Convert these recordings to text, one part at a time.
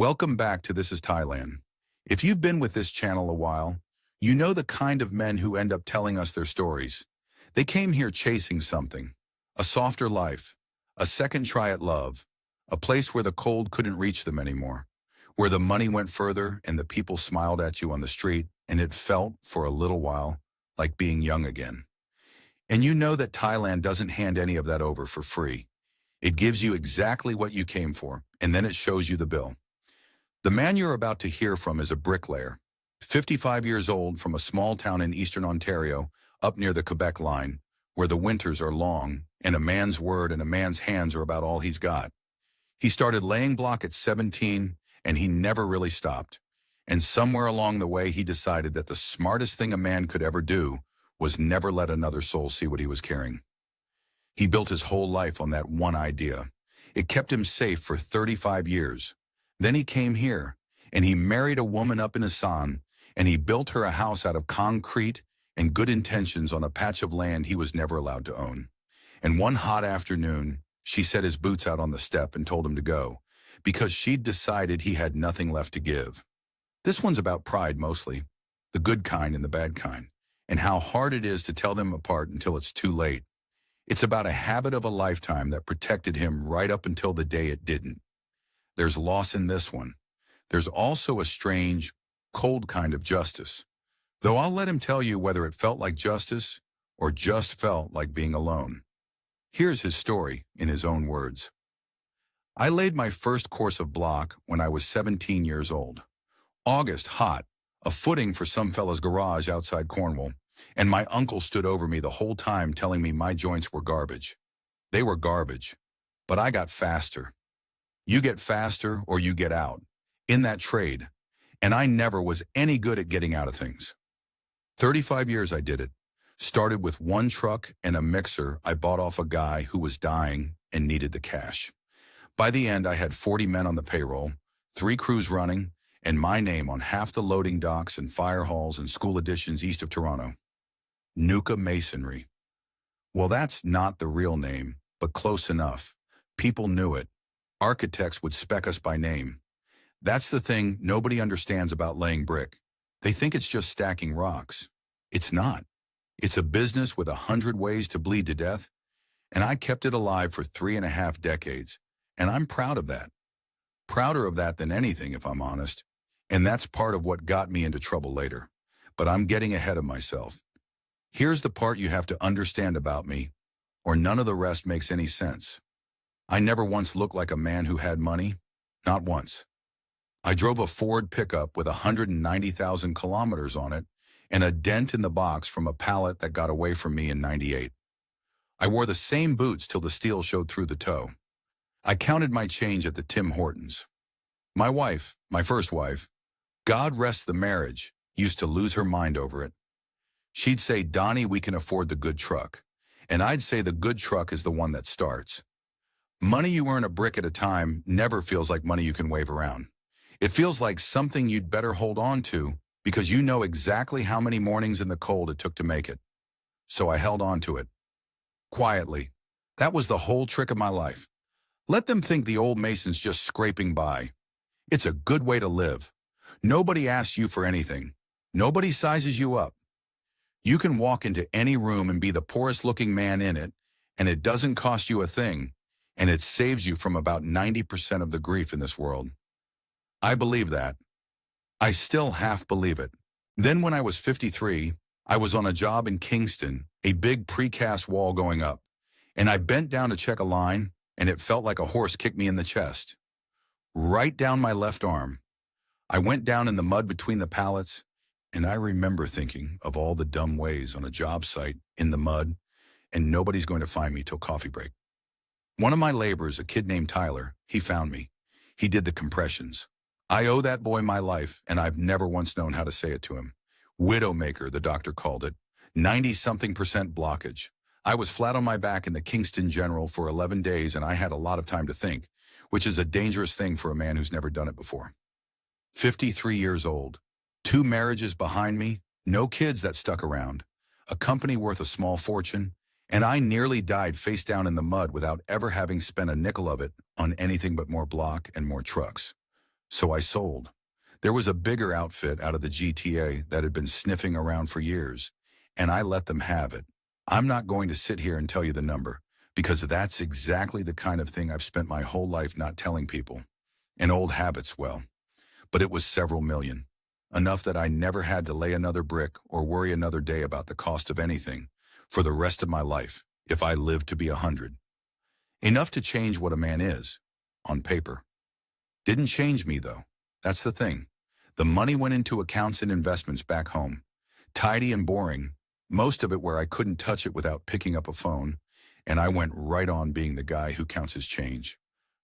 Welcome back to This is Thailand. If you've been with this channel a while, you know the kind of men who end up telling us their stories. They came here chasing something, a softer life, a second try at love, a place where the cold couldn't reach them anymore, where the money went further and the people smiled at you on the street, and it felt, for a little while, like being young again. And you know that Thailand doesn't hand any of that over for free. It gives you exactly what you came for, and then it shows you the bill. The man you're about to hear from is a bricklayer, 55 years old, from a small town in eastern Ontario, up near the Quebec line, where the winters are long, and a man's word and a man's hands are about all he's got. He started laying block at 17, and he never really stopped. And somewhere along the way, he decided that the smartest thing a man could ever do was never let another soul see what he was carrying. He built his whole life on that one idea. It kept him safe for 35 years. Then he came here, and he married a woman up in Assam, and he built her a house out of concrete and good intentions on a patch of land he was never allowed to own. And one hot afternoon, she set his boots out on the step and told him to go, because she'd decided he had nothing left to give. This one's about pride mostly, the good kind and the bad kind, and how hard it is to tell them apart until it's too late. It's about a habit of a lifetime that protected him right up until the day it didn't. There's loss in this one. There's also a strange, cold kind of justice. Though I'll let him tell you whether it felt like justice or just felt like being alone. Here's his story in his own words. I laid my first course of block when I was 17 years old. August, hot, a footing for some fella's garage outside Cornwall, and my uncle stood over me the whole time telling me my joints were garbage. They were garbage, but I got faster. You get faster or you get out, in that trade, and I never was any good at getting out of things. 35 years I did it. Started with one truck and a mixer I bought off a guy who was dying and needed the cash. By the end, I had 40 men on the payroll, 3 crews running, and my name on half the loading docks and fire halls and school additions east of Toronto. Nuka Masonry. Well, that's not the real name, but close enough. People knew it. Architects would spec us by name. That's the thing nobody understands about laying brick. They think it's just stacking rocks. It's not. It's a business with 100 ways to bleed to death, and I kept it alive for 3.5 decades, and I'm proud of that. Prouder of that than anything, if I'm honest, and that's part of what got me into trouble later. But I'm getting ahead of myself. Here's the part you have to understand about me, or none of the rest makes any sense. I never once looked like a man who had money, not once. I drove a Ford pickup with 190,000 kilometers on it and a dent in the box from a pallet that got away from me in '98. I wore the same boots till the steel showed through the toe. I counted my change at the Tim Hortons. My wife, my first wife, God rest the marriage, used to lose her mind over it. She'd say, "Donnie, we can afford the good truck." And I'd say the good truck is the one that starts. Money you earn a brick at a time never feels like money you can wave around. It feels like something you'd better hold on to because you know exactly how many mornings in the cold it took to make it. So I held on to it. Quietly. That was the whole trick of my life. Let them think the old Mason's just scraping by. It's a good way to live. Nobody asks you for anything. Nobody sizes you up. You can walk into any room and be the poorest looking man in it, and it doesn't cost you a thing. And it saves you from about 90% of the grief in this world. I believe that. I still half believe it. Then when I was 53, I was on a job in Kingston, a big precast wall going up, and I bent down to check a line, and it felt like a horse kicked me in the chest. Right down my left arm. I went down in the mud between the pallets, and I remember thinking of all the dumb ways on a job site in the mud, and nobody's going to find me till coffee break. One of my laborers, a kid named Tyler, he found me. He did the compressions. I owe that boy my life, and I've never once known how to say it to him. Widowmaker, the doctor called it. 90-something% blockage. I was flat on my back in the Kingston General for 11 days, and I had a lot of time to think, which is a dangerous thing for a man who's never done it before. 53 years old. 2 marriages behind me, no kids that stuck around. A company worth a small fortune, and I nearly died face down in the mud without ever having spent a nickel of it on anything but more block and more trucks. So I sold. There was a bigger outfit out of the GTA that had been sniffing around for years, and I let them have it. I'm not going to sit here and tell you the number, because that's exactly the kind of thing I've spent my whole life not telling people. And old habits, well, but it was several million. Enough that I never had to lay another brick or worry another day about the cost of anything for the rest of my life, if I lived to be 100. Enough to change what a man is, on paper. Didn't change me, though. That's the thing. The money went into accounts and investments back home. Tidy and boring, most of it where I couldn't touch it without picking up a phone, and I went right on being the guy who counts his change.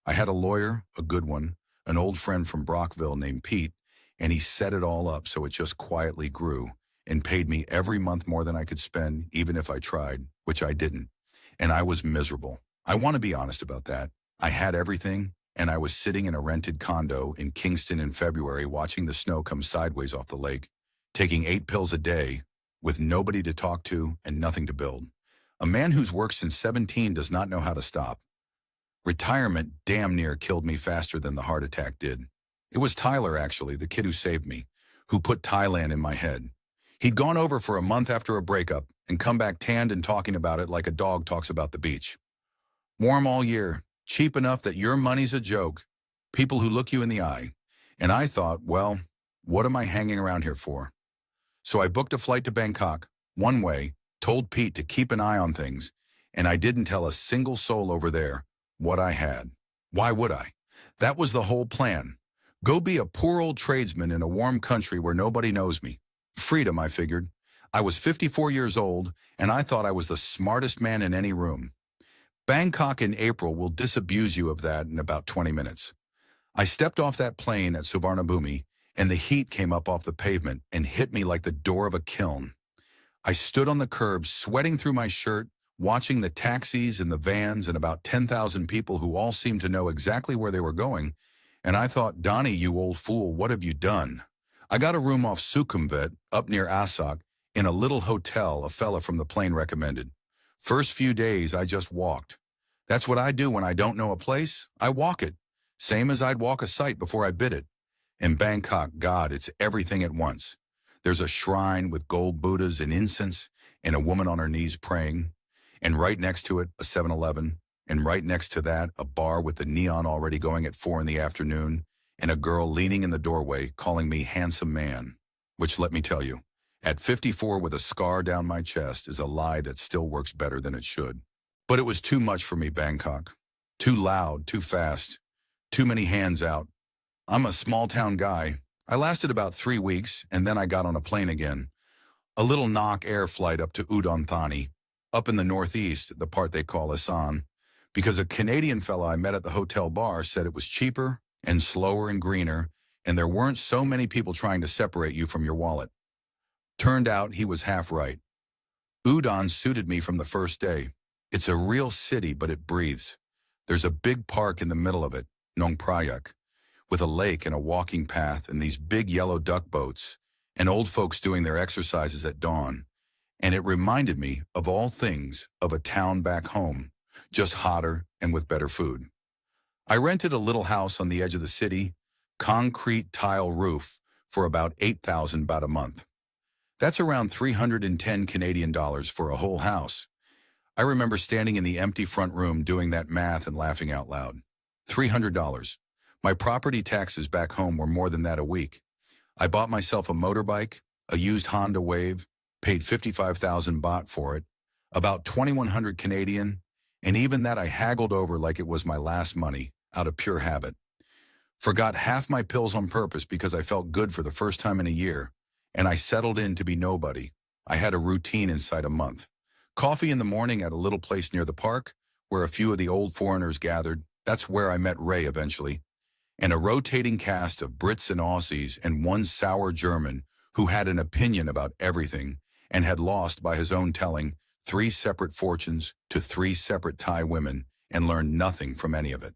I had a lawyer, a good one, an old friend from Brockville named Pete, and he set it all up so it just quietly grew and paid me every month more than I could spend, even if I tried, which I didn't. And I was miserable. I want to be honest about that. I had everything, and I was sitting in a rented condo in Kingston in February watching the snow come sideways off the lake, taking 8 pills a day, with nobody to talk to and nothing to build. A man who's worked since 17 does not know how to stop. Retirement damn near killed me faster than the heart attack did. It was Tyler, actually, the kid who saved me, who put Thailand in my head. He'd gone over for a month after a breakup and come back tanned and talking about it like a dog talks about the beach. Warm all year, cheap enough that your money's a joke, people who look you in the eye. And I thought, well, what am I hanging around here for? So I booked a flight to Bangkok, one way, told Pete to keep an eye on things, and I didn't tell a single soul over there what I had. Why would I? That was the whole plan. Go be a poor old tradesman in a warm country where nobody knows me. Freedom, I figured. I was 54 years old, and I thought I was the smartest man in any room. Bangkok in April will disabuse you of that in about 20 minutes. I stepped off that plane at Suvarnabhumi, and the heat came up off the pavement and hit me like the door of a kiln. I stood on the curb, sweating through my shirt, watching the taxis and the vans and about 10,000 people who all seemed to know exactly where they were going, and I thought, Donnie, you old fool, what have you done? I got a room off Sukhumvit, up near Asak, in a little hotel a fella from the plane recommended. First few days, I just walked. That's what I do when I don't know a place. I walk it, same as I'd walk a site before I bid it. In Bangkok, God, it's everything at once. There's a shrine with gold Buddhas and incense, and a woman on her knees praying, and right next to it, a 7-Eleven, and right next to that, a bar with the neon already going at 4 in the afternoon, and a girl leaning in the doorway calling me handsome man, which, let me tell you, at 54 with a scar down my chest is a lie that still works better than it should. But it was too much for me, Bangkok. Too loud, too fast, too many hands out. I'm a small-town guy. I lasted about 3 weeks, and then I got on a plane again. A little knock air flight up to Udon Thani, up in the northeast, the part they call Asan, because a Canadian fella I met at the hotel bar said it was cheaper and slower and greener, and there weren't so many people trying to separate you from your wallet. Turned out he was half right. Udon suited me from the first day. It's a real city, but it breathes. There's a big park in the middle of it, Nong Prayak, with a lake and a walking path and these big yellow duck boats and old folks doing their exercises at dawn. And it reminded me, of all things, of a town back home, just hotter and with better food. I rented a little house on the edge of the city, concrete tile roof, for about $8,000 about a month. That's around 310 Canadian dollars for a whole house. I remember standing in the empty front room doing that math and laughing out loud. $300. My property taxes back home were more than that a week. I bought myself a motorbike, a used Honda Wave, paid 55,000 baht for it, about 2,100 Canadian, and even that I haggled over like it was my last money, out of pure habit. Forgot half my pills on purpose because I felt good for the first time in a year, and I settled in to be nobody. I had a routine inside a month. Coffee in the morning at a little place near the park, where a few of the old foreigners gathered. That's where I met Ray eventually. And a rotating cast of Brits and Aussies and one sour German who had an opinion about everything and had lost, by his own telling, 3 separate fortunes to 3 separate Thai women and learned nothing from any of it.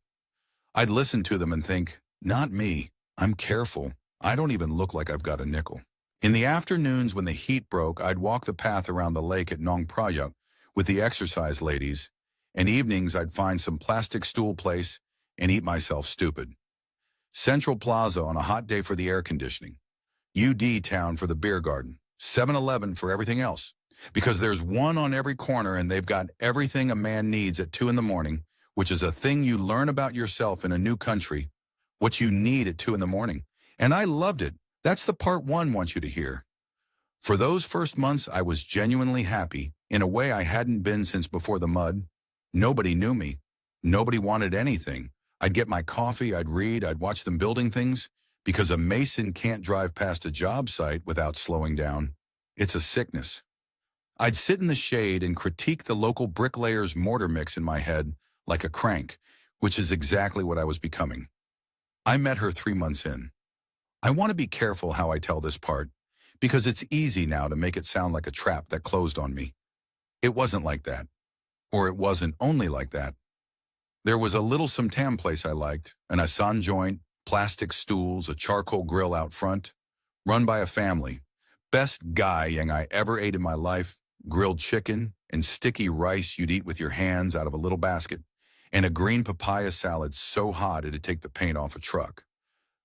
I'd listen to them and think, not me. I'm careful. I don't even look like I've got a nickel. In the afternoons when the heat broke, I'd walk the path around the lake at Nong Prayak with the exercise ladies, and evenings I'd find some plastic stool place and eat myself stupid. Central Plaza on a hot day for the air conditioning. UD Town for the beer garden. 7-Eleven for everything else. Because there's one on every corner and they've got everything a man needs at 2 in the morning, which is a thing you learn about yourself in a new country, what you need at 2 in the morning. And I loved it. That's the part one wants you to hear. For those first months, I was genuinely happy, in a way I hadn't been since before the mud. Nobody knew me. Nobody wanted anything. I'd get my coffee, I'd read, I'd watch them building things, because a mason can't drive past a job site without slowing down. It's a sickness. I'd sit in the shade and critique the local bricklayer's mortar mix in my head like a crank, which is exactly what I was becoming. I met her 3 months in. I want to be careful how I tell this part, because it's easy now to make it sound like a trap that closed on me. It wasn't like that. Or it wasn't only like that. There was a little Samtam place I liked, an Asan joint, plastic stools, a charcoal grill out front, run by a family. Best guy yang I ever ate in my life, grilled chicken and sticky rice you'd eat with your hands out of a little basket, and a green papaya salad so hot it'd take the paint off a truck.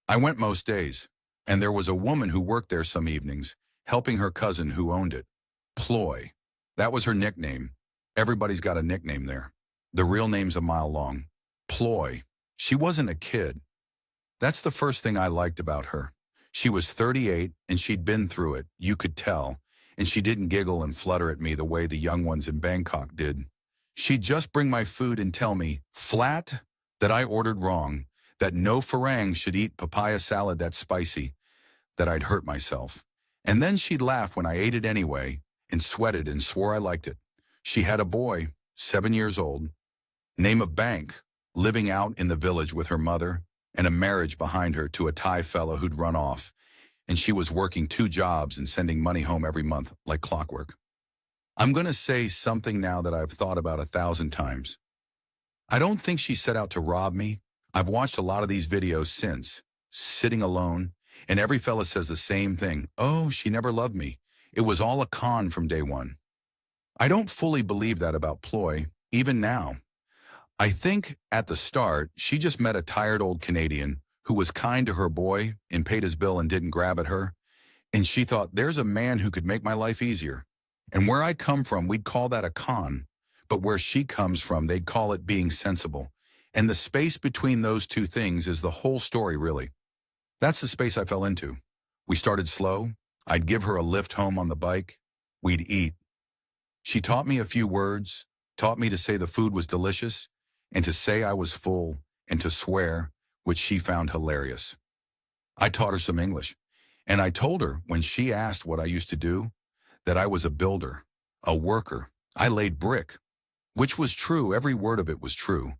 I went most days, and there was a woman who worked there some evenings, helping her cousin who owned it. Ploy. That was her nickname. Everybody's got a nickname there. The real name's a mile long. Ploy. She wasn't a kid. That's the first thing I liked about her. She was 38, and she'd been through it, you could tell, and she didn't giggle and flutter at me the way the young ones in Bangkok did. She'd just bring my food and tell me, flat, that I ordered wrong, that no Farang should eat papaya salad that spicy, that I'd hurt myself. And then she'd laugh when I ate it anyway, and sweated and swore I liked it. She had a boy, 7 years old, name of Bank, living out in the village with her mother, and a marriage behind her to a Thai fellow who'd run off, and she was working 2 jobs and sending money home every month like clockwork. I'm going to say something now that I've thought about 1,000 times. I don't think she set out to rob me. I've watched a lot of these videos since, sitting alone, and every fella says the same thing. Oh, she never loved me. It was all a con from day one. I don't fully believe that about Ploy, even now. I think, at the start, she just met a tired old Canadian who was kind to her boy and paid his bill and didn't grab at her, and she thought, there's a man who could make my life easier. And where I come from, we'd call that a con, but where she comes from, they'd call it being sensible. And the space between those two things is the whole story, really. That's the space I fell into. We started slow. I'd give her a lift home on the bike. We'd eat. She taught me a few words, taught me to say the food was delicious, and to say I was full, and to swear, which she found hilarious. I taught her some English, and I told her when she asked what I used to do, that I was a builder, a worker. I laid brick, which was true. Every word of it was true.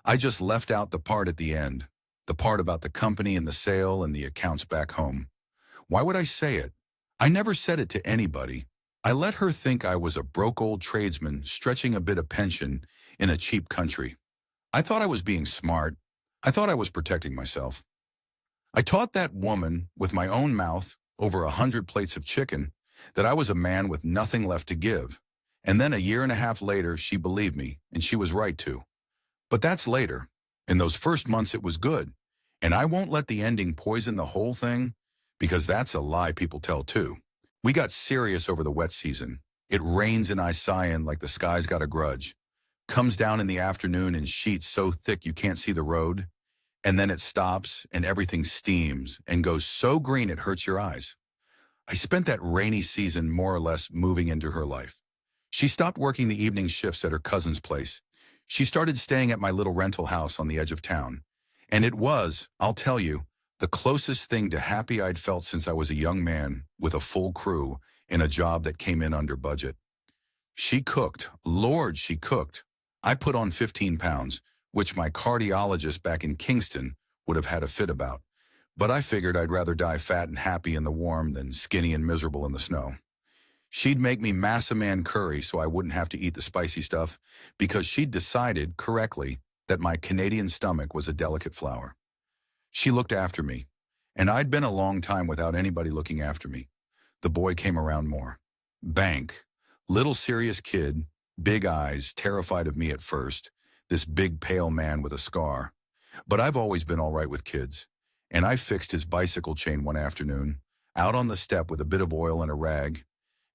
I just left out the part at the end, the part about the company and the sale and the accounts back home. Why would I say it? I never said it to anybody. I let her think I was a broke old tradesman stretching a bit of pension in a cheap country. I thought I was being smart. I thought I was protecting myself. I taught that woman with my own mouth over 100 plates of chicken that I was a man with nothing left to give. And then a year and a half later, she believed me, and she was right to. But that's later. In those first months, it was good. And I won't let the ending poison the whole thing, because that's a lie people tell too. We got serious over the wet season. It rains in Isayan like the sky's got a grudge. Comes down in the afternoon in sheets so thick you can't see the road. And then it stops and everything steams and goes so green it hurts your eyes. I spent that rainy season more or less moving into her life. She stopped working the evening shifts at her cousin's place. She started staying at my little rental house on the edge of town. And it was, I'll tell you, the closest thing to happy I'd felt since I was a young man with a full crew in a job that came in under budget. She cooked. Lord, she cooked. I put on 15 pounds, which my cardiologist back in Kingston would have had a fit about. But I figured I'd rather die fat and happy in the warm than skinny and miserable in the snow. She'd make me massaman curry so I wouldn't have to eat the spicy stuff, because she'd decided, correctly, that my Canadian stomach was a delicate flower. She looked after me, and I'd been a long time without anybody looking after me. The boy came around more. Bank, little serious kid, big eyes, terrified of me at first, this big pale man with a scar. But I've always been all right with kids. and I fixed his bicycle chain one afternoon, out on the step with a bit of oil and a rag,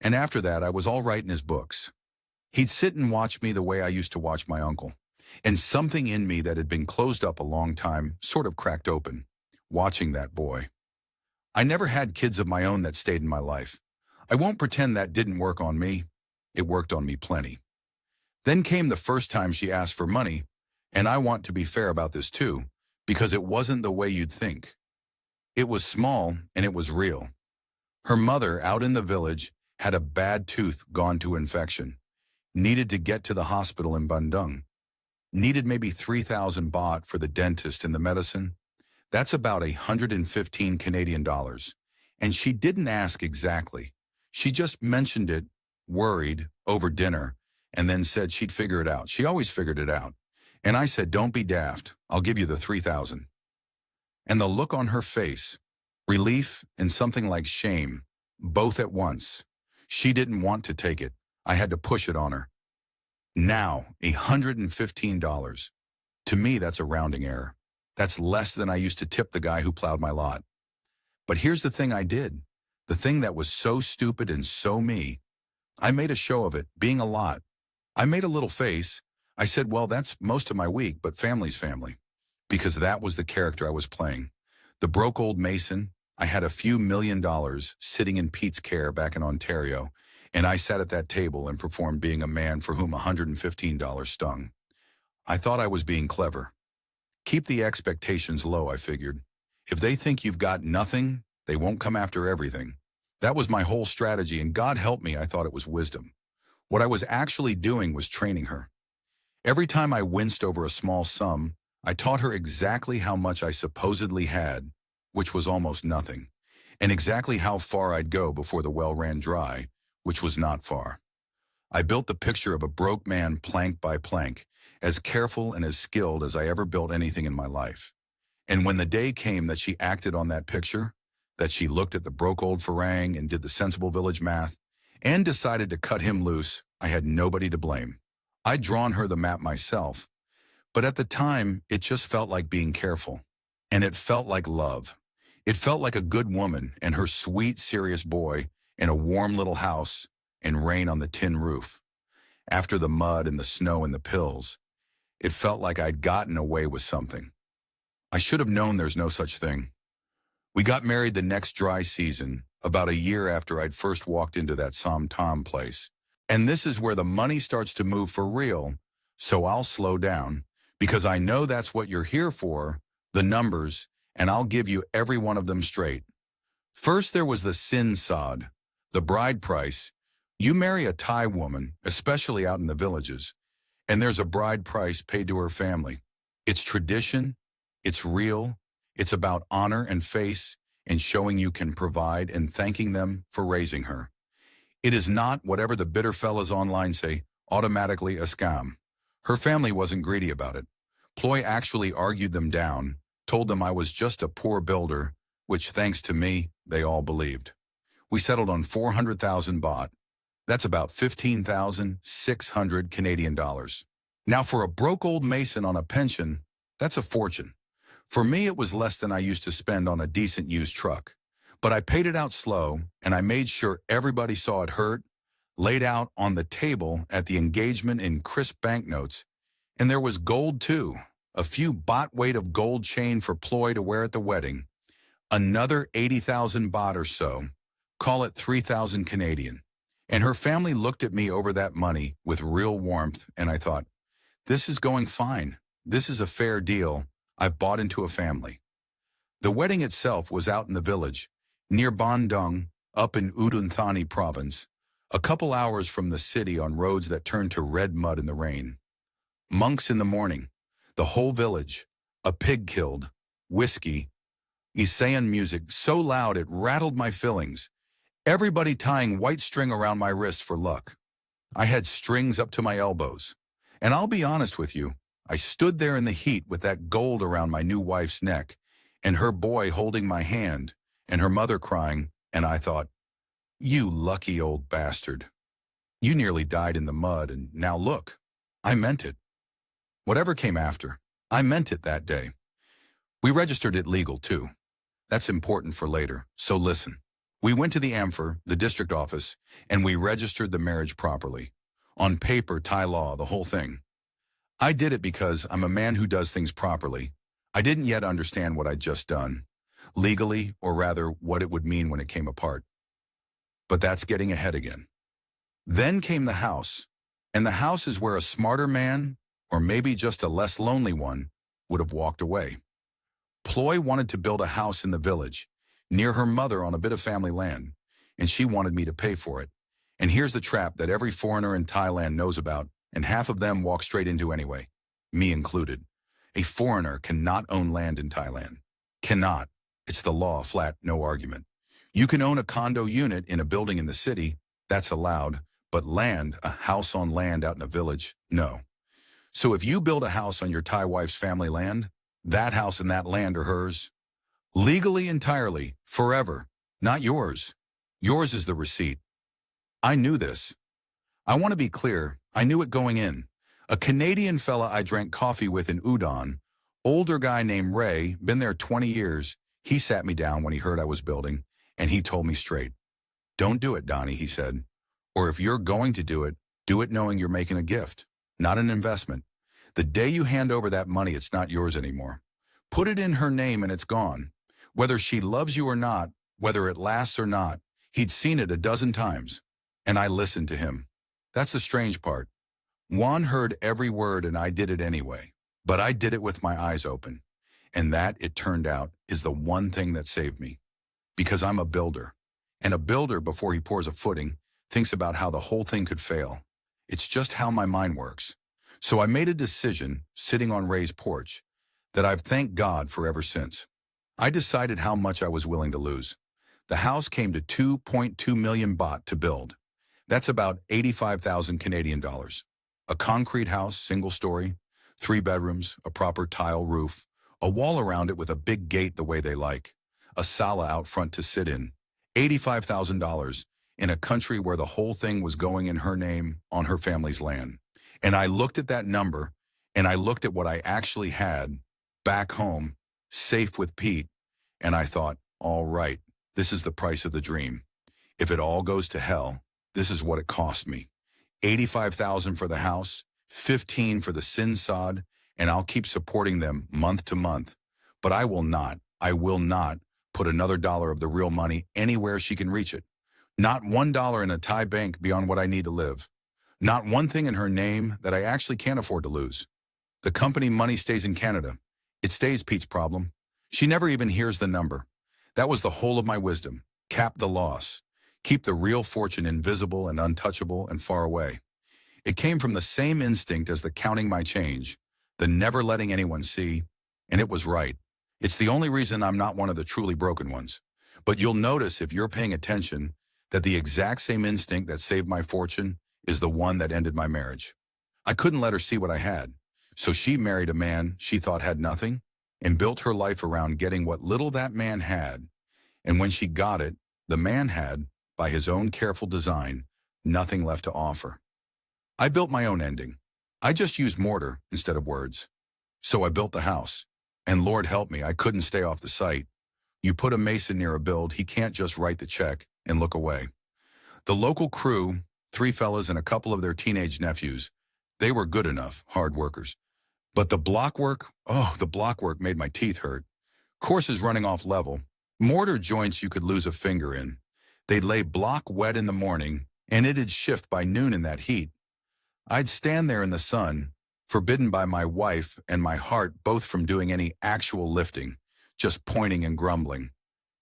and after that I was all right in his books. He'd sit and watch me the way I used to watch my uncle, and something in me that had been closed up a long time sort of cracked open, watching that boy. I never had kids of my own that stayed in my life. I won't pretend that didn't work on me. It worked on me plenty. Then came the first time she asked for money, and I want to be fair about this too, because it wasn't the way you'd think. It was small and it was real. Her mother, out in the village, had a bad tooth gone to infection, needed to get to the hospital in Bandung, needed maybe 3,000 baht for the dentist and the medicine. That's about 115 Canadian dollars. And she didn't ask exactly. She just mentioned it, worried, over dinner, and then said she'd figure it out. She always figured it out. And I said, don't be daft. I'll give you the 3,000. And the look on her face, relief and something like shame, both at once. She didn't want to take it. I had to push it on her. Now, $115. To me, that's a rounding error. That's less than I used to tip the guy who plowed my lot. But here's the thing I did. The thing that was so stupid and so me. I made a show of it, being a lot. I made a little face. I said, well, that's most of my week, but family's family. Because that was the character I was playing. The broke old mason. I had a few $1,000,000 sitting in Pete's care back in Ontario, and I sat at that table and performed being a man for whom $115 stung. I thought I was being clever. Keep the expectations low, I figured. If they think you've got nothing, they won't come after everything. That was my whole strategy, and God help me, I thought it was wisdom. What I was actually doing was training her. Every time I winced over a small sum, I taught her exactly how much I supposedly had, which was almost nothing, and exactly how far I'd go before the well ran dry, which was not far. I built the picture of a broke man plank by plank, as careful and as skilled as I ever built anything in my life. And when the day came that she acted on that picture, that she looked at the broke old farang and did the sensible village math, and decided to cut him loose, I had nobody to blame. I'd drawn her the map myself, but at the time, it just felt like being careful. And it felt like love. It felt like a good woman and her sweet, serious boy in a warm little house and rain on the tin roof. After the mud and the snow and the pills, it felt like I'd gotten away with something. I should have known there's no such thing. We got married the next dry season, about a year after I'd first walked into that Som Tom place. And this is where the money starts to move for real, so I'll slow down, because I know that's what you're here for, the numbers, and I'll give you every one of them straight. First there was the sin sod, the bride price. You marry a Thai woman, especially out in the villages, and there's a bride price paid to her family. It's tradition, it's real, it's about honor and face and showing you can provide and thanking them for raising her. It is not, whatever the bitter fellas online say, automatically a scam. Her family wasn't greedy about it. Ploy actually argued them down, told them I was just a poor builder, which thanks to me, they all believed. We settled on 400,000 baht. That's about 15,600 Canadian dollars. Now for a broke old mason on a pension, that's a fortune. For me, it was less than I used to spend on a decent used truck. But I paid it out slow, and I made sure everybody saw it hurt, laid out on the table at the engagement in crisp banknotes. And there was gold too, a few baht weight of gold chain for Ploy to wear at the wedding, another 80,000 baht or so, call it 3,000 Canadian. And her family looked at me over that money with real warmth, and I thought, this is going fine. This is a fair deal. I've bought into a family. The wedding itself was out in the village, near Bandung, up in Udon Thani province, a couple hours from the city on roads that turned to red mud in the rain. Monks in the morning, the whole village, a pig killed, whiskey, Isayan music so loud it rattled my fillings, everybody tying white string around my wrist for luck. I had strings up to my elbows. And I'll be honest with you, I stood there in the heat with that gold around my new wife's neck, and her boy holding my hand, and her mother crying, and I thought, you lucky old bastard. You nearly died in the mud, and now look, I meant it. Whatever came after, I meant it that day. We registered it legal, too. That's important for later, so listen. We went to the AMFR, the district office, and we registered the marriage properly. On paper, Thai law, the whole thing. I did it because I'm a man who does things properly. I didn't yet understand what I'd just done, legally, or rather what it would mean when it came apart. But that's getting ahead again. Then came the house, and the house is where a smarter man, or maybe just a less lonely one, would have walked away. Ploy wanted to build a house in the village, near her mother on a bit of family land, and she wanted me to pay for it. And here's the trap that every foreigner in Thailand knows about, and half of them walk straight into anyway, me included. A foreigner cannot own land in Thailand. Cannot. It's the law, flat, no argument. You can own a condo unit in a building in the city, that's allowed, but land, a house on land out in a village, no. So if you build a house on your Thai wife's family land, that house and that land are hers. Legally entirely, forever, not yours. Yours is the receipt. I knew this. I want to be clear, I knew it going in. A Canadian fella I drank coffee with in Udon, older guy named Ray, been there 20 years, he sat me down when he heard I was building, and he told me straight. Don't do it, Donnie, he said. Or if you're going to do it knowing you're making a gift, not an investment. The day you hand over that money, it's not yours anymore. Put it in her name and it's gone. Whether she loves you or not, whether it lasts or not, he'd seen it a dozen times. And I listened to him. That's the strange part. Juan heard every word and I did it anyway. But I did it with my eyes open. And that, it turned out, is the one thing that saved me. Because I'm a builder. And a builder, before he pours a footing, thinks about how the whole thing could fail. It's just how my mind works. So I made a decision, sitting on Ray's porch, that I've thanked God for ever since. I decided how much I was willing to lose. The house came to 2.2 million baht to build. That's about 85,000 Canadian dollars. A concrete house, single story, 3 bedrooms, a proper tile roof, a wall around it with a big gate the way they like, a sala out front to sit in. $85,000 in a country where the whole thing was going in her name on her family's land. And I looked at that number, and I looked at what I actually had back home, safe with Pete, and I thought, all right, this is the price of the dream. If it all goes to hell, this is what it cost me. $85,000 for the house, $15,000 for the sin sod, and I'll keep supporting them month to month. But I will not put another dollar of the real money anywhere she can reach it. Not $1 in a Thai bank beyond what I need to live. Not one thing in her name that I actually can't afford to lose. The company money stays in Canada. It stays Pete's problem. She never even hears the number. That was the whole of my wisdom. Cap the loss. Keep the real fortune invisible and untouchable and far away. It came from the same instinct as the counting my change, the never letting anyone see, and it was right. It's the only reason I'm not one of the truly broken ones. But you'll notice if you're paying attention that the exact same instinct that saved my fortune is the one that ended my marriage. I couldn't let her see what I had, so she married a man she thought had nothing and built her life around getting what little that man had. And when she got it, the man had, by his own careful design, nothing left to offer. I built my own ending. I just used mortar instead of words. So I built the house. And Lord help me, I couldn't stay off the site. You put a mason near a build, he can't just write the check and look away. The local crew, 3 fellas and a couple of their teenage nephews, they were good enough, hard workers. But the block work made my teeth hurt. Courses running off level. Mortar joints you could lose a finger in. They'd lay block wet in the morning, and it'd shift by noon in that heat. I'd stand there in the sun, forbidden by my wife and my heart both from doing any actual lifting, just pointing and grumbling.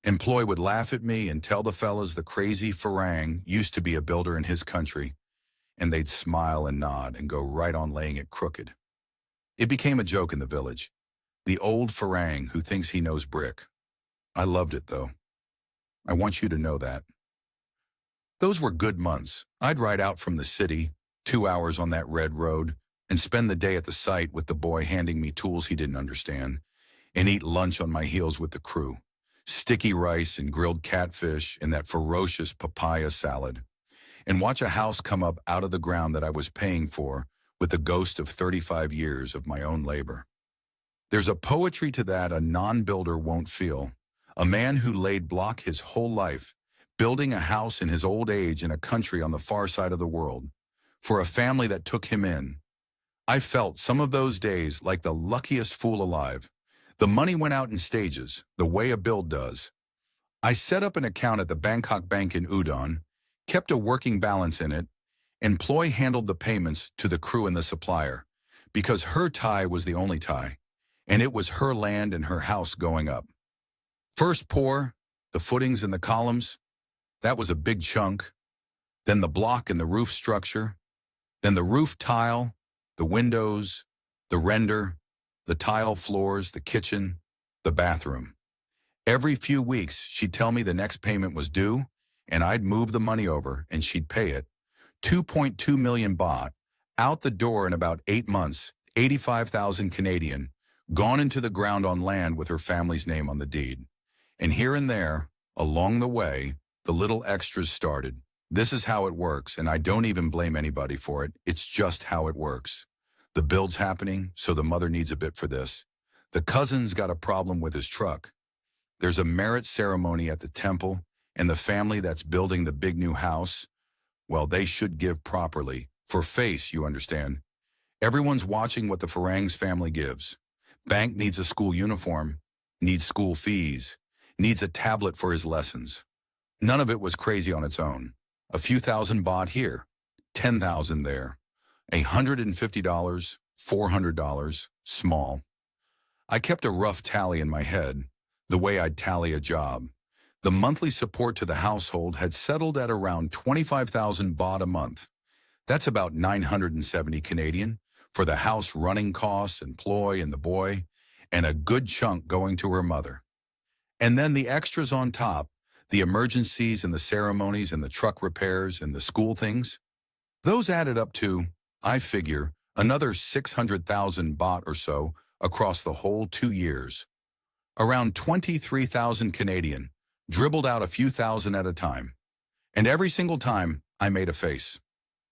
Employee would laugh at me and tell the fellas the crazy Farang used to be a builder in his country, and they'd smile and nod and go right on laying it crooked. It became a joke in the village. The old Farang who thinks he knows brick. I loved it, though. I want you to know that. Those were good months. I'd ride out from the city, 2 hours on that red road, and spend the day at the site with the boy handing me tools he didn't understand, and eat lunch on my heels with the crew. Sticky rice and grilled catfish and that ferocious papaya salad. And watch a house come up out of the ground that I was paying for with the ghost of 35 years of my own labor. There's a poetry to that a non-builder won't feel. A man who laid block his whole life, building a house in his old age in a country on the far side of the world, for a family that took him in. I felt some of those days like the luckiest fool alive. The money went out in stages, the way a bill does. I set up an account at the Bangkok Bank in Udon, kept a working balance in it, and Ploy handled the payments to the crew and the supplier, because her Thai was the only Thai, and it was her land and her house going up. First pour, the footings and the columns, that was a big chunk, then the block and the roof structure, then the roof tile, the windows, the render, the tile floors, the kitchen, the bathroom. Every few weeks, she'd tell me the next payment was due, and I'd move the money over, and she'd pay it. 2.2 million baht, out the door in about 8 months, 85,000 Canadian, gone into the ground on land with her family's name on the deed. And here and there, along the way, the little extras started. This is how it works, and I don't even blame anybody for it. It's just how it works. The build's happening, so the mother needs a bit for this. The cousin's got a problem with his truck. There's a merit ceremony at the temple, and the family that's building the big new house, well, they should give properly. For face, you understand. Everyone's watching what the Farang's family gives. Bank needs a school uniform, needs school fees, needs a tablet for his lessons. None of it was crazy on its own. A few thousand baht here, 10,000 there, $150, $400, small. I kept a rough tally in my head, the way I'd tally a job. The monthly support to the household had settled at around 25,000 baht a month. That's about 970 Canadian for the house running costs and Ploy and the boy, and a good chunk going to her mother. And then the extras on top, the emergencies and the ceremonies and the truck repairs and the school things. Those added up to, I figure, another 600,000 baht or so across the whole 2 years. Around 23,000 Canadian, dribbled out a few thousand at a time. And every single time, I made a face.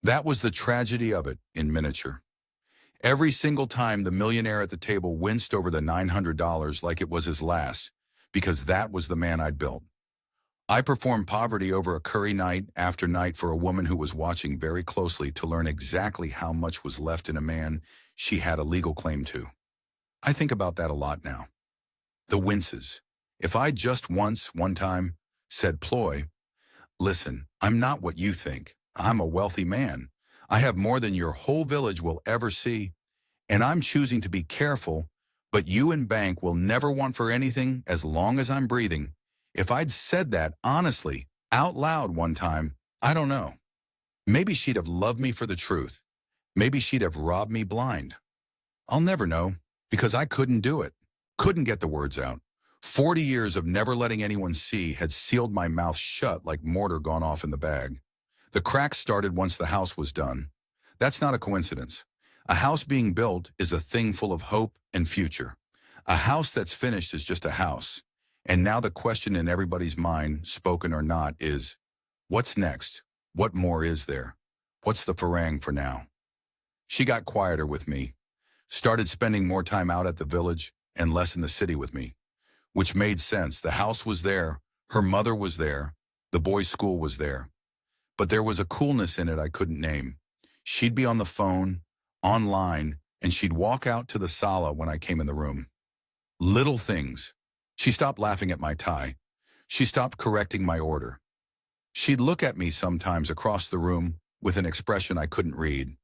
That was the tragedy of it in miniature. Every single time the millionaire at the table winced over the $900 like it was his last, because that was the man I'd built. I performed poverty over a curry night after night for a woman who was watching very closely to learn exactly how much was left in a man she had a legal claim to. I think about that a lot now. The winces. If I just once, one time, said Ploy, listen, I'm not what you think. I'm a wealthy man. I have more than your whole village will ever see, and I'm choosing to be careful, but you and Bank will never want for anything as long as I'm breathing. If I'd said that honestly, out loud one time, I don't know. Maybe she'd have loved me for the truth. Maybe she'd have robbed me blind. I'll never know, because I couldn't do it. Couldn't get the words out. 40 years of never letting anyone see had sealed my mouth shut like mortar gone off in the bag. The cracks started once the house was done. That's not a coincidence. A house being built is a thing full of hope and future. A house that's finished is just a house. And now the question in everybody's mind, spoken or not, is, what's next? What more is there? What's the Farang for now? She got quieter with me, started spending more time out at the village and less in the city with me, which made sense. The house was there, her mother was there, the boys' school was there. But there was a coolness in it I couldn't name. She'd be on the phone, online, and she'd walk out to the sala when I came in the room. Little things. She stopped laughing at my tie. She stopped correcting my order. She'd look at me sometimes across the room with an expression I couldn't read.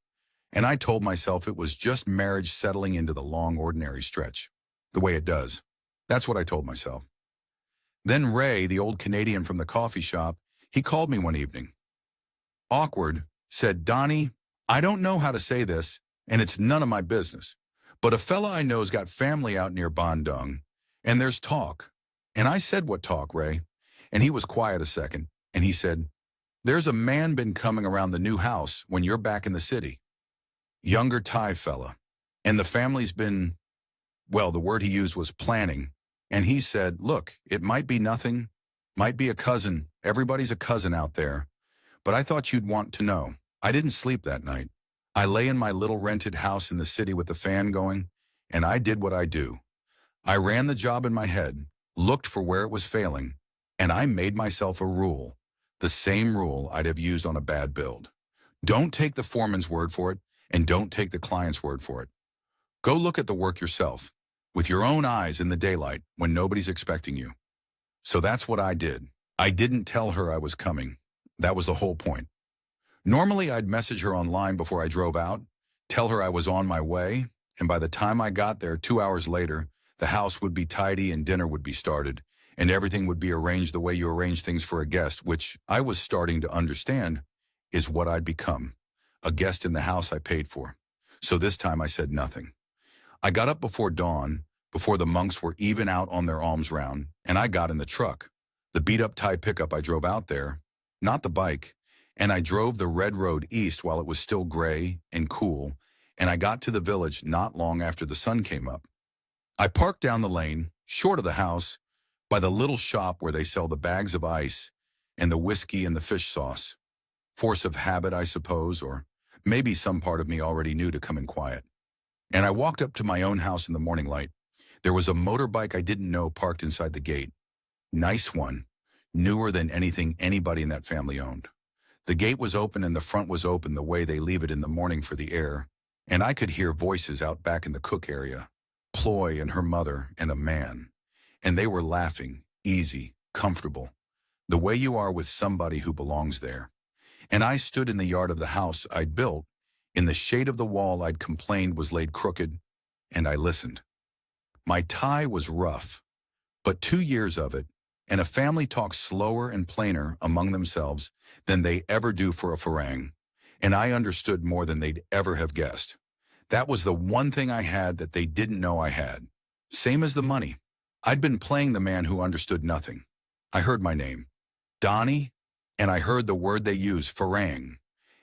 And I told myself it was just marriage settling into the long, ordinary stretch. The way it does. That's what I told myself. Then Ray, the old Canadian from the coffee shop, he called me one evening. Awkward, said, Donnie, I don't know how to say this, and it's none of my business, but a fella I know's got family out near Bandung, and there's talk. And I said, what talk, Ray? And he was quiet a second, and he said, there's a man been coming around the new house when you're back in the city. Younger Thai fella. And the family's been, well, the word he used was planning. And he said, look, it might be nothing, might be a cousin. Everybody's a cousin out there. But I thought you'd want to know. I didn't sleep that night. I lay in my little rented house in the city with the fan going, and I did what I do. I ran the job in my head. looked for where it was failing, and I made myself a rule, the same rule I'd have used on a bad build. Don't take the foreman's word for it, and don't take the client's word for it. Go look at the work yourself, with your own eyes in the daylight when nobody's expecting you. So that's what I did. I didn't tell her I was coming. That was the whole point. Normally, I'd message her online before I drove out, tell her I was on my way, and by the time I got there 2 hours later, the house would be tidy and dinner would be started, and everything would be arranged the way you arrange things for a guest, which I was starting to understand is what I'd become, a guest in the house I paid for. So this time I said nothing. I got up before dawn, before the monks were even out on their alms round, and I got in the truck, the beat-up Thai pickup I drove out there, not the bike, and I drove the red road east while it was still gray and cool, and I got to the village not long after the sun came up. I parked down the lane, short of the house, by the little shop where they sell the bags of ice and the whiskey and the fish sauce. Force of habit, I suppose, or maybe some part of me already knew to come in quiet. And I walked up to my own house in the morning light. There was a motorbike I didn't know parked inside the gate. Nice one, newer than anything anybody in that family owned. The gate was open and the front was open the way they leave it in the morning for the air, and I could hear voices out back in the cook area, Ploy and her mother and a man, and they were laughing, easy, comfortable, the way you are with somebody who belongs there. And I stood in the yard of the house I'd built, in the shade of the wall I'd complained was laid crooked, and I listened. My Thai was rough, but 2 years of it, and a family talks slower and plainer among themselves than they ever do for a farang, and I understood more than they'd ever have guessed. That was the one thing I had that they didn't know I had. Same as the money. I'd been playing the man who understood nothing. I heard my name, Donnie, and I heard the word they use, farang,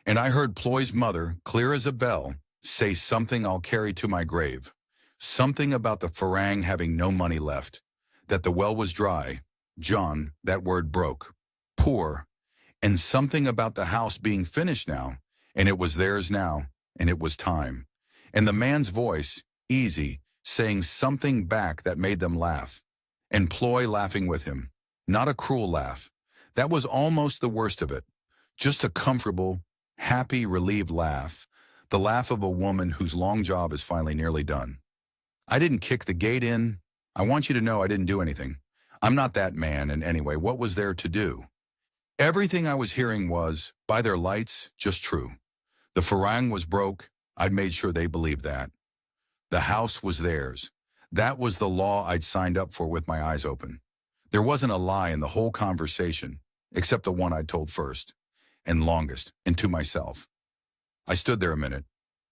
and I heard Ploy's mother, clear as a bell, say something I'll carry to my grave. Something about the farang having no money left, that the well was dry. John, that word broke. Poor. And something about the house being finished now, and it was theirs now, and it was time. And the man's voice, easy, saying something back that made them laugh. And Ploy laughing with him. Not a cruel laugh. That was almost the worst of it. Just a comfortable, happy, relieved laugh. The laugh of a woman whose long job is finally nearly done. I didn't kick the gate in. I want you to know I didn't do anything. I'm not that man, and anyway, what was there to do? Everything I was hearing was, by their lights, just true. The farang was broke. I'd made sure they believed that. The house was theirs. That was the law I'd signed up for with my eyes open. There wasn't a lie in the whole conversation, except the one I'd told first, and longest, and to myself. I stood there a minute,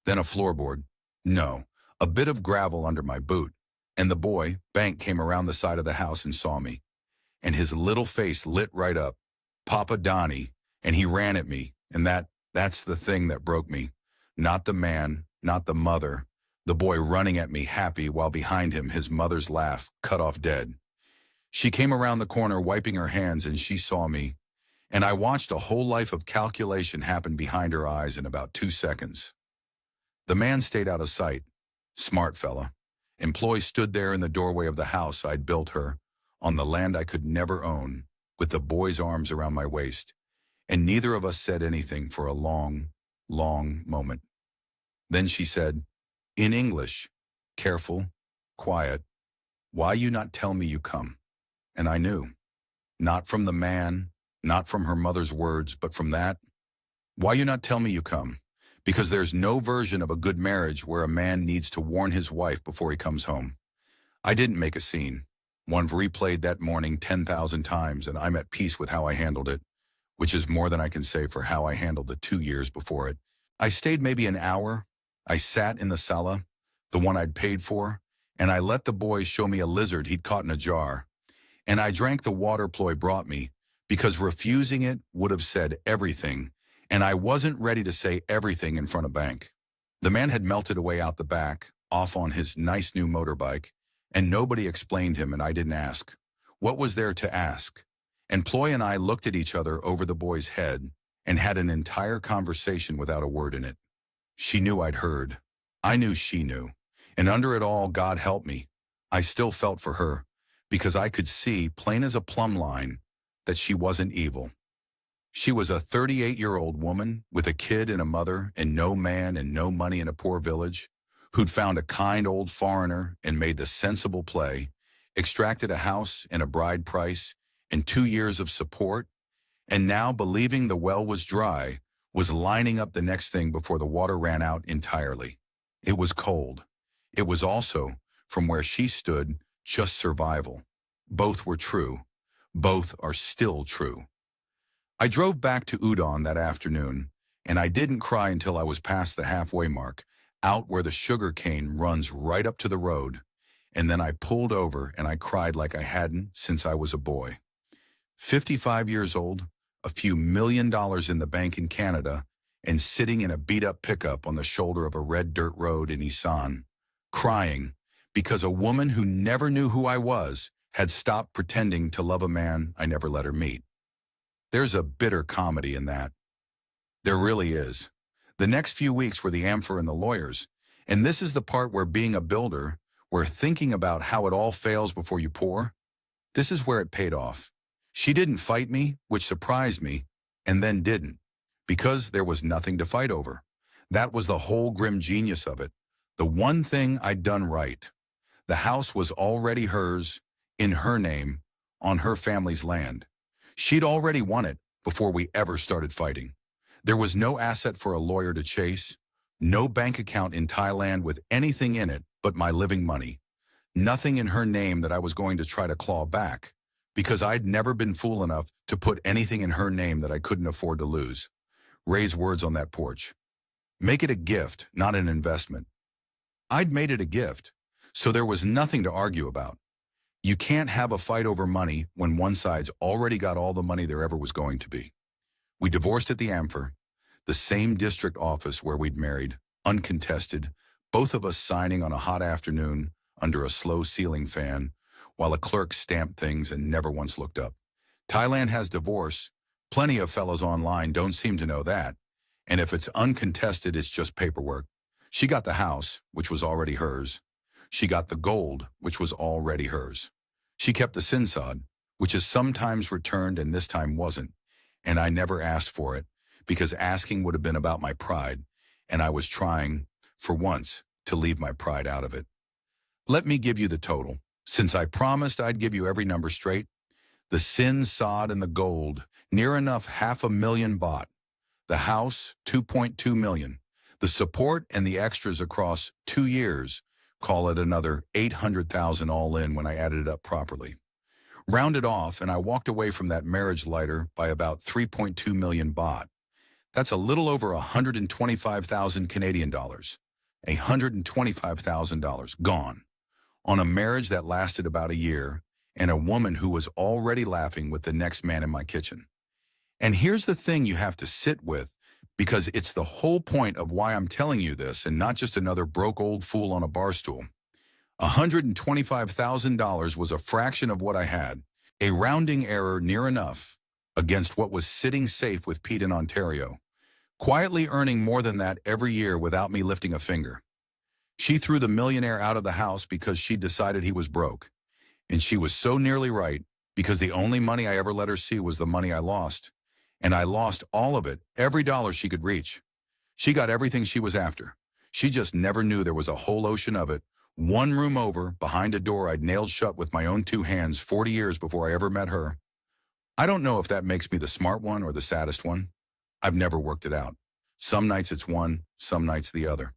then a floorboard. No, a bit of gravel under my boot. And the boy, Bank, came around the side of the house and saw me. And his little face lit right up. Papa Donnie. And he ran at me. And that's the thing that broke me. Not the man, not the mother. The boy running at me happy while behind him his mother's laugh cut off dead. She came around the corner wiping her hands and she saw me. And I watched a whole life of calculation happen behind her eyes in about 2 seconds. The man stayed out of sight. Smart fella. Ploy stood there in the doorway of the house I'd built her, on the land I could never own, with the boy's arms around my waist, and neither of us said anything for a long, long moment. Then she said, in English, careful, quiet, why you not tell me you come? And I knew. Not from the man, not from her mother's words, but from that. Why you not tell me you come? Because there's no version of a good marriage where a man needs to warn his wife before he comes home. I didn't make a scene. One replayed that morning 10,000 times, and I'm at peace with how I handled it, which is more than I can say for how I handled the 2 years before it. I stayed maybe an hour. I sat in the sala, the one I'd paid for, and I let the boy show me a lizard he'd caught in a jar. And I drank the water Ploy brought me, because refusing it would have said everything, and I wasn't ready to say everything in front of Bank. The man had melted away out the back, off on his nice new motorbike, and nobody explained him and I didn't ask. What was there to ask? And Ploy and I looked at each other over the boy's head and had an entire conversation without a word in it. She knew I'd heard. I knew she knew. And under it all, God help me. I still felt for her, because I could see, plain as a plumb line, that she wasn't evil. She was a 38-year-old woman with a kid and a mother and no man and no money in a poor village, who'd found a kind old foreigner and made the sensible play, extracted a house and a bride price and 2 years of support, and now, believing the well was dry, was lining up the next thing before the water ran out entirely. It was cold. It was also, from where she stood, just survival. Both were true. Both are still true. I drove back to Udon that afternoon, and I didn't cry until I was past the halfway mark, out where the sugar cane runs right up to the road, and then I pulled over and I cried like I hadn't since I was a boy. 55 years old, a few $1 million in the bank in Canada, and sitting in a beat-up pickup on the shoulder of a red dirt road in Isan, crying because a woman who never knew who I was had stopped pretending to love a man I never let her meet. There's a bitter comedy in that. There really is. The next few weeks were the AMFR and the lawyers, and this is the part where being a builder, where thinking about how it all fails before you pour, this is where it paid off. She didn't fight me, which surprised me, and then didn't, because there was nothing to fight over. That was the whole grim genius of it. The one thing I'd done right. The house was already hers, in her name, on her family's land. She'd already won it before we ever started fighting. There was no asset for a lawyer to chase, no bank account in Thailand with anything in it but my living money. Nothing in her name that I was going to try to claw back, because I'd never been fool enough to put anything in her name that I couldn't afford to lose. Ray's words on that porch. Make it a gift, not an investment. I'd made it a gift, so there was nothing to argue about. You can't have a fight over money when one side's already got all the money there ever was going to be. We divorced at the AMFR, the same district office where we'd married, uncontested, both of us signing on a hot afternoon under a slow ceiling fan, while a clerk stamped things and never once looked up. Thailand has divorce. Plenty of fellows online don't seem to know that. And if it's uncontested, it's just paperwork. She got the house, which was already hers. She got the gold, which was already hers. She kept the sinsad, which is sometimes returned and this time wasn't. And I never asked for it, because asking would have been about my pride, and I was trying, for once, to leave my pride out of it. Let me give you the total. Since I promised I'd give you every number straight, the sin sod and the gold, near enough 500,000 baht. The house, 2.2 million. The support and the extras across 2 years, call it another 800,000 all in when I added it up properly. Rounded off, and I walked away from that marriage lighter by about 3.2 million baht. That's a little over 125,000 Canadian dollars. $125,000 gone. On a marriage that lasted about a year, and a woman who was already laughing with the next man in my kitchen. And here's the thing you have to sit with, because it's the whole point of why I'm telling you this and not just another broke old fool on a bar stool. $125,000 was a fraction of what I had, a rounding error near enough, against what was sitting safe with Pete in Ontario, quietly earning more than that every year without me lifting a finger. She threw the millionaire out of the house because she decided he was broke. And she was so nearly right, because the only money I ever let her see was the money I lost. And I lost all of it, every dollar she could reach. She got everything she was after. She just never knew there was a whole ocean of it, one room over, behind a door I'd nailed shut with my own 2 hands 40 years before I ever met her. I don't know if that makes me the smart one or the saddest one. I've never worked it out. Some nights it's one, some nights the other.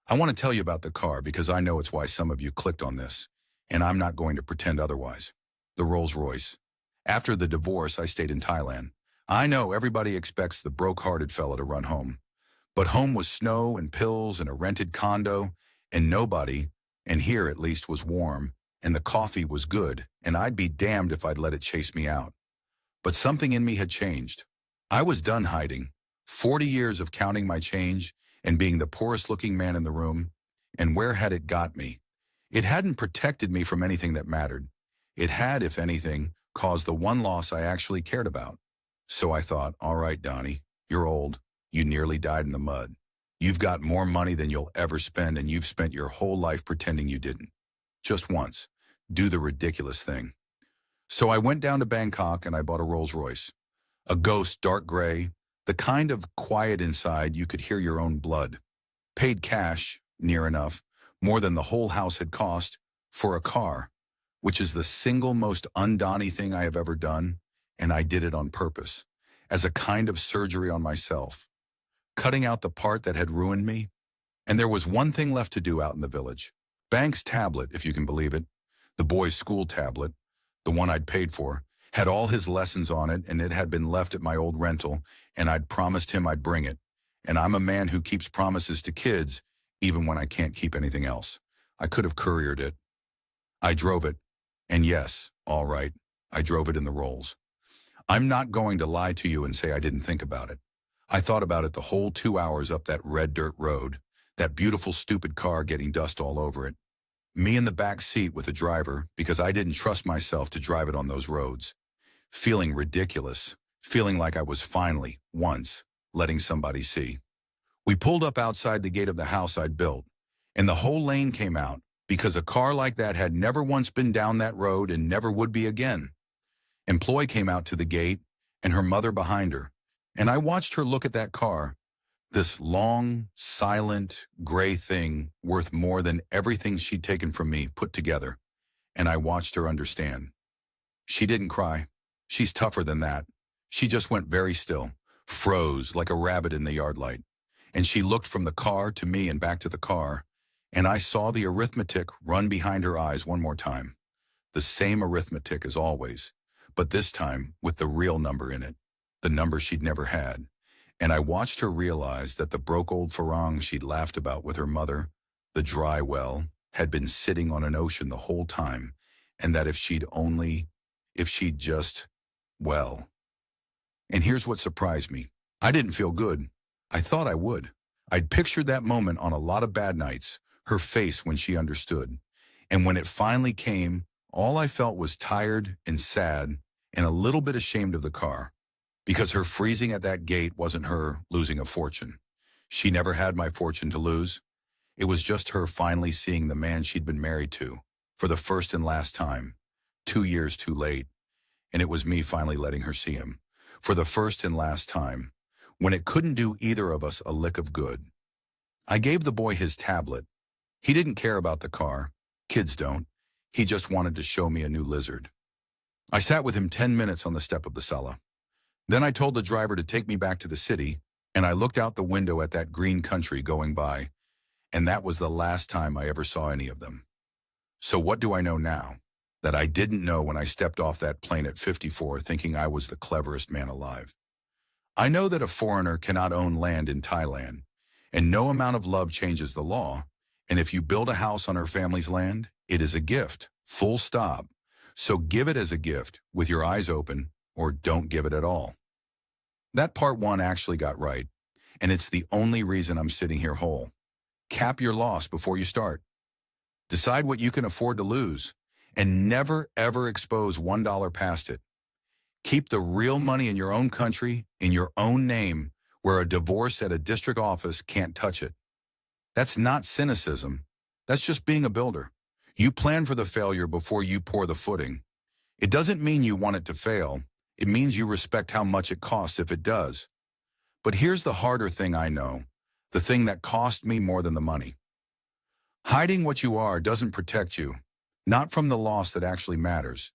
I want to tell you about the car because I know it's why some of you clicked on this, and I'm not going to pretend otherwise. The Rolls Royce. After the divorce, I stayed in Thailand. I know everybody expects the broke-hearted fella to run home. But home was snow and pills and a rented condo, and nobody, and here at least, was warm, and the coffee was good, and I'd be damned if I'd let it chase me out. But something in me had changed. I was done hiding. 40 years of counting my change and being the poorest-looking man in the room, and where had it got me? It hadn't protected me from anything that mattered. It had, if anything, caused the one loss I actually cared about. So I thought, all right, Donnie, you're old. You nearly died in the mud. You've got more money than you'll ever spend, and you've spent your whole life pretending you didn't. Just once. do the ridiculous thing. So I went down to Bangkok and I bought a Rolls Royce. A ghost dark gray, the kind of quiet inside you could hear your own blood. Paid cash, near enough, more than the whole house had cost, for a car, which is the single most undawning thing I have ever done, and I did it on purpose, as a kind of surgery on myself, cutting out the part that had ruined me. And there was one thing left to do out in the village. Bank's tablet, if you can believe it, the boy's school tablet, the one I'd paid for, had all his lessons on it, and it had been left at my old rental, and I'd promised him I'd bring it. And I'm a man who keeps promises to kids, even when I can't keep anything else. I could have couriered it. I drove it. And yes, all right, I drove it in the Rolls. I'm not going to lie to you and say I didn't think about it. I thought about it the whole 2 hours up that red dirt road, that beautiful stupid car getting dust all over it. Me in the back seat with the driver because I didn't trust myself to drive it on those roads. Feeling ridiculous, feeling like I was finally, once, letting somebody see. We pulled up outside the gate of the house I'd built, and the whole lane came out because a car like that had never once been down that road and never would be again. Employee came out to the gate and her mother behind her, and I watched her look at that car, this long, silent, gray thing worth more than everything she'd taken from me put together, and I watched her understand. She didn't cry. She's tougher than that. She just went very still, froze like a rabbit in the yard light, and she looked from the car to me and back to the car, and I saw the arithmetic run behind her eyes one more time. The same arithmetic as always, but this time with the real number in it, the number she'd never had. And I watched her realize that the broke old farang she'd laughed about with her mother, the dry well, had been sitting on an ocean the whole time, and that if she'd just, well. And here's what surprised me. I didn't feel good. I thought I would. I'd pictured that moment on a lot of bad nights, her face when she understood. And when it finally came, all I felt was tired and sad and a little bit ashamed of the car, because her freezing at that gate wasn't her losing a fortune. She never had my fortune to lose. It was just her finally seeing the man she'd been married to, for the first and last time, 2 years too late. And it was me finally letting her see him, for the first and last time, when it couldn't do either of us a lick of good. I gave the boy his tablet. He didn't care about the car. Kids don't. He just wanted to show me a new lizard. I sat with him 10 minutes on the step of the sala. Then I told the driver to take me back to the city, and I looked out the window at that green country going by, and that was the last time I ever saw any of them. So what do I know now that I didn't know when I stepped off that plane at 54 thinking I was the cleverest man alive? I know that a foreigner cannot own land in Thailand, and no amount of love changes the law, and if you build a house on her family's land, it is a gift, full stop. So give it as a gift, with your eyes open, or don't give it at all. That part one actually got right, and it's the only reason I'm sitting here whole. Cap your loss before you start. Decide what you can afford to lose, and never ever expose $1 past it. Keep the real money in your own country, in your own name, where a divorce at a district office can't touch it. That's not cynicism. That's just being a builder. You plan for the failure before you pour the footing. It doesn't mean you want it to fail. It means you respect how much it costs if it does. But here's the harder thing I know, the thing that cost me more than the money. Hiding what you are doesn't protect you, not from the loss that actually matters.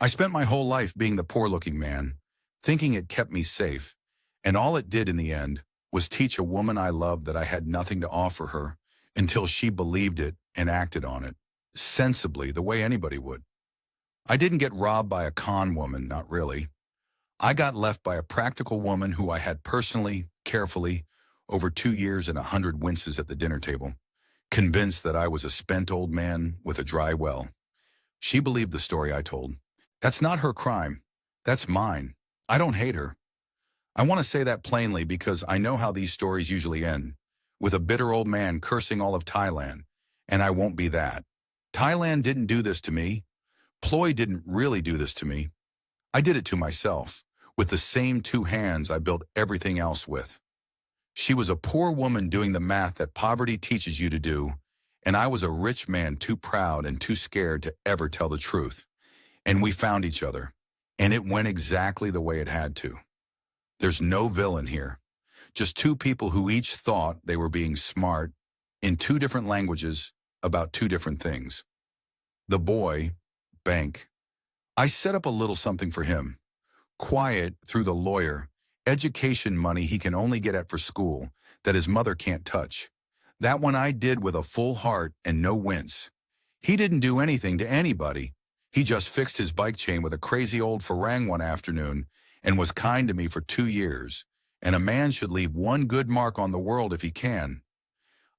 I spent my whole life being the poor-looking man, thinking it kept me safe, and all it did in the end was teach a woman I loved that I had nothing to offer her until she believed it and acted on it, sensibly, the way anybody would. I didn't get robbed by a con woman, not really. I got left by a practical woman who I had personally, carefully, over 2 years and 100 winces at the dinner table, convinced that I was a spent old man with a dry well. She believed the story I told. That's not her crime. That's mine. I don't hate her. I want to say that plainly because I know how these stories usually end, with a bitter old man cursing all of Thailand, and I won't be that. Thailand didn't do this to me. Ploy didn't really do this to me. I did it to myself, with the same 2 hands I built everything else with. She was a poor woman doing the math that poverty teaches you to do, And I was a rich man too proud and too scared to ever tell the truth. And we found each other. And it went exactly the way it had to. There's no villain here. Just two people who each thought they were being smart in two different languages about two different things. The boy, bank. I set up a little something for him. Quiet through the lawyer, education money he can only get at for school that his mother can't touch. That one I did with a full heart and no wince. He didn't do anything to anybody. He just fixed his bike chain with a crazy old Farang one afternoon and was kind to me for 2 years. And a man should leave one good mark on the world if he can.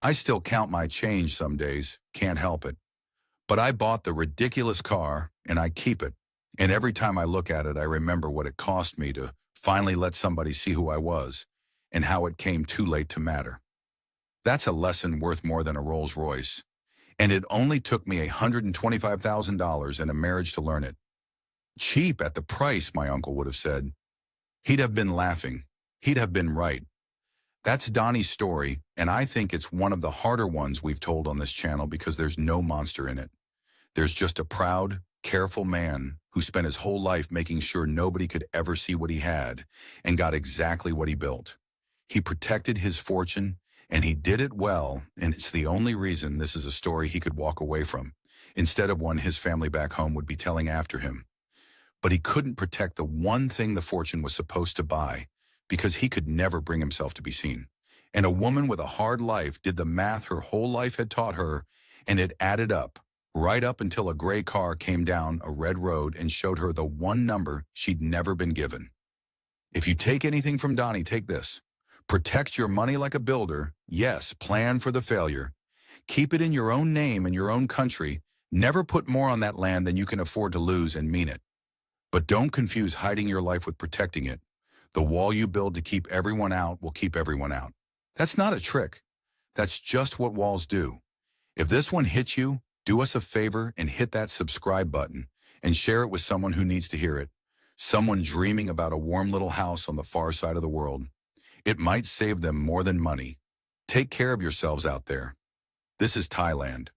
I still count my change some days, can't help it. But I bought the ridiculous car and I keep it. And every time I look at it, I remember what it cost me to finally let somebody see who I was and how it came too late to matter. That's a lesson worth more than a Rolls Royce. And it only took me $125,000 and a marriage to learn it. Cheap at the price, my uncle would have said. He'd have been laughing. He'd have been right. That's Donnie's story, and I think it's one of the harder ones we've told on this channel because there's no monster in it. There's just a proud, careful man who spent his whole life making sure nobody could ever see what he had and got exactly what he built. He protected his fortune, and he did it well, and it's the only reason this is a story he could walk away from, instead of one his family back home would be telling after him. But he couldn't protect the one thing the fortune was supposed to buy, because he could never bring himself to be seen. And a woman with a hard life did the math her whole life had taught her, and it added up, right up until a gray car came down a red road and showed her the one number she'd never been given. If you take anything from Donnie, take this. Protect your money like a builder. Yes, plan for the failure. Keep it in your own name and your own country. Never put more on that land than you can afford to lose and mean it. But don't confuse hiding your life with protecting it. The wall you build to keep everyone out will keep everyone out. That's not a trick. That's just what walls do. If this one hits you, do us a favor and hit that subscribe button and share it with someone who needs to hear it. Someone dreaming about a warm little house on the far side of the world. It might save them more than money. Take care of yourselves out there. This is Thailand.